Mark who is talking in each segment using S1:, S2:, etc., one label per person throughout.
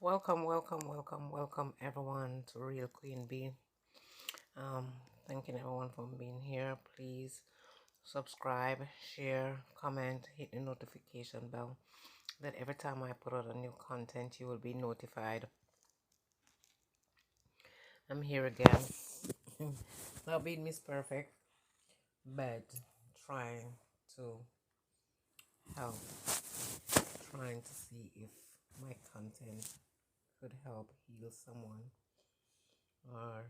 S1: Welcome everyone to Real Queen Bee. Um, Thanking everyone for being here. Please subscribe, share, comment, hit the notification bell. That every time I put out a new content, you will be notified. I'm here again. Not being Miss Perfect, but trying to help, trying to see if my content could help heal someone or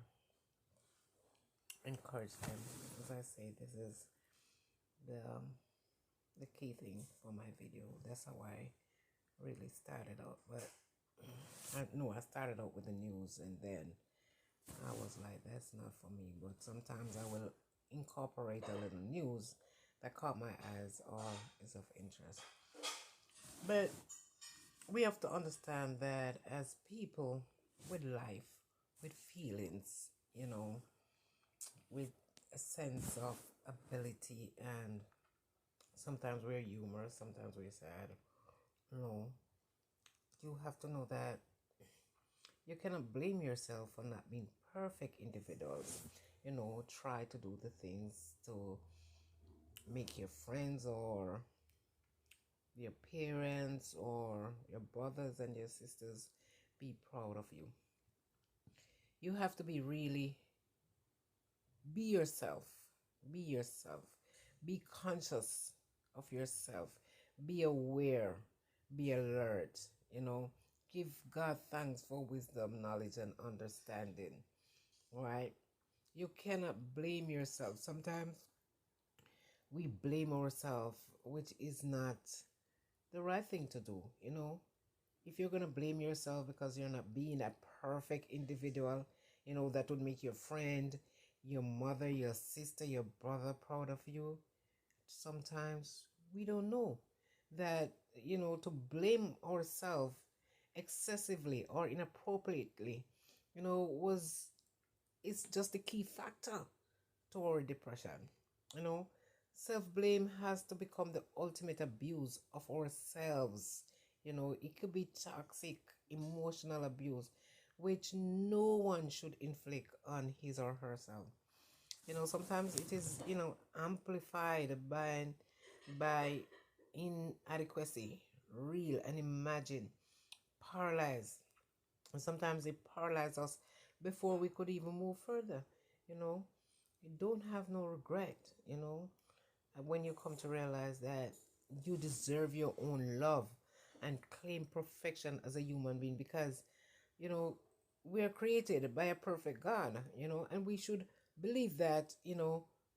S1: encourage them. As I say, this is the the key thing for my video. That's how I really started out. But I started out with the news, and then I was like, that's not for me. But sometimes I will incorporate a little news that caught my eyes or is of interest. But we have to understand that as people with life, with feelings, with a sense of ability, and sometimes we're humorous, sometimes we're sad. No, you have to know that you cannot blame yourself for not being perfect individuals. Try to do the things to make your friends or your parents or your brothers and your sisters be proud of you. You have to be really be yourself. Be yourself. Be conscious of yourself. Be aware. Be alert. Give God thanks for wisdom, knowledge, and understanding. Right? You cannot blame yourself. Sometimes we blame ourselves, which is not the right thing to do. If you're going to blame yourself because you're not being a perfect individual, that would make your friend, your mother, your sister, your brother proud of you. Sometimes we don't know that, to blame ourselves excessively or inappropriately, was it's just a key factor to our depression. You know, Self blame has to become the ultimate abuse of ourselves. It could be toxic emotional abuse, which no one should inflict on his or herself. Sometimes it is, amplified by inadequacy, real and imagined, paralyzed. And sometimes it paralyzes us before we could even move further. You know, you don't have no regret, and when you come to realize that you deserve your own love and claim perfection as a human being because, you know, we are created by a perfect God, and we should believe that,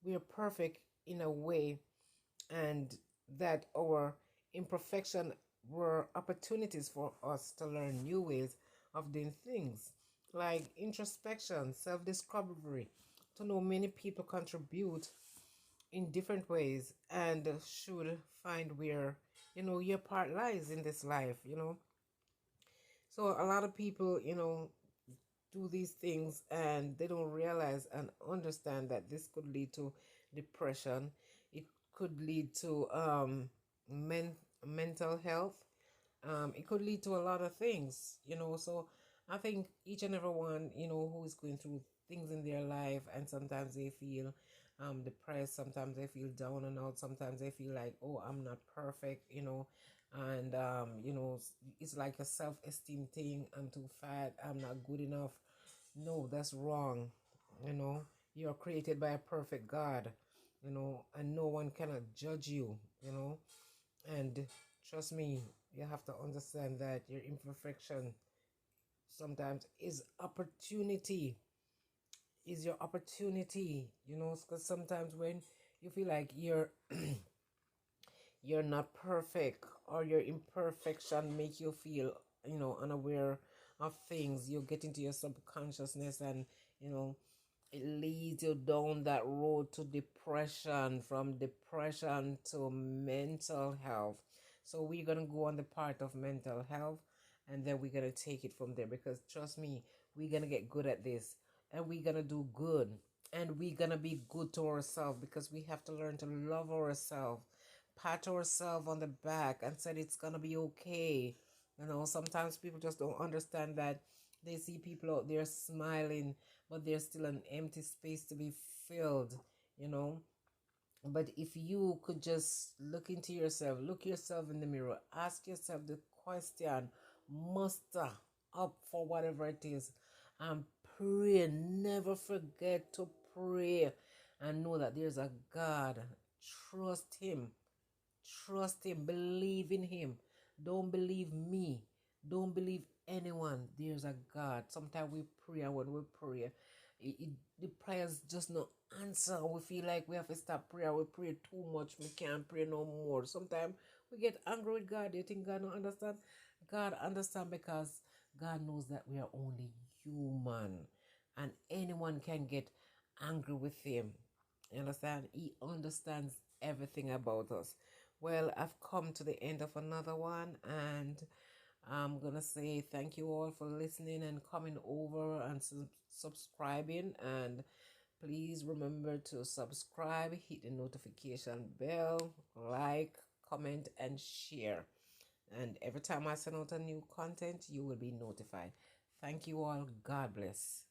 S1: we are perfect in a way and that our imperfection were opportunities for us to learn new ways of doing things like introspection, self discovery, to know many people contribute in different ways and should find where your part lies in this life. So a lot of people do these things and they don't realize and understand that this could lead to depression. It could lead to mental health. It could lead to a lot of things. So I think each and every one who is going through things in their life, and sometimes they feel depressed, sometimes they feel down and out, sometimes they feel like, oh, I'm not perfect. And it's like a self-esteem thing. I'm too fat, I'm not good enough. No, that's wrong. You're created by a perfect God, and no one cannot judge you. And trust me, you have to understand that your imperfection sometimes is your opportunity, because sometimes when you feel like you're not perfect, or your imperfection make you feel unaware of things, you get into your subconsciousness, and you know it leads you down that road to depression, from depression to mental health. So we're going to go on the part of mental health, and then we're going to take it from there, because trust me, we're going to get good at this, and we're going to do good, and we're going to be good to ourselves, because we have to learn to love ourselves, pat ourselves on the back and said it's going to be okay. Sometimes people just don't understand that they see people out there smiling, but there's still an empty space to be filled, you know. But if you could just look into yourself, look yourself in the mirror, ask yourself the question, muster up for whatever it is, and pray. Never forget to pray and know that there's a God. Trust Him. Trust Him. Believe in Him. Don't believe me. Don't believe anyone. There's a God. Sometimes we pray, and when we pray, the prayers just not answer. We feel like we have to stop prayer. We pray too much. We can't pray no more. Sometimes we get angry with God. You think God don't understand? God understand because God knows that we are only human, and anyone can get angry with Him. You understand? He understands everything about us. Well, I've come to the end of another one, and I'm gonna say thank you all for listening and coming over and subscribing. And please remember to subscribe, hit the notification bell, like, comment, and share. And every time I send out a new content, you will be notified. Thank you all. God bless.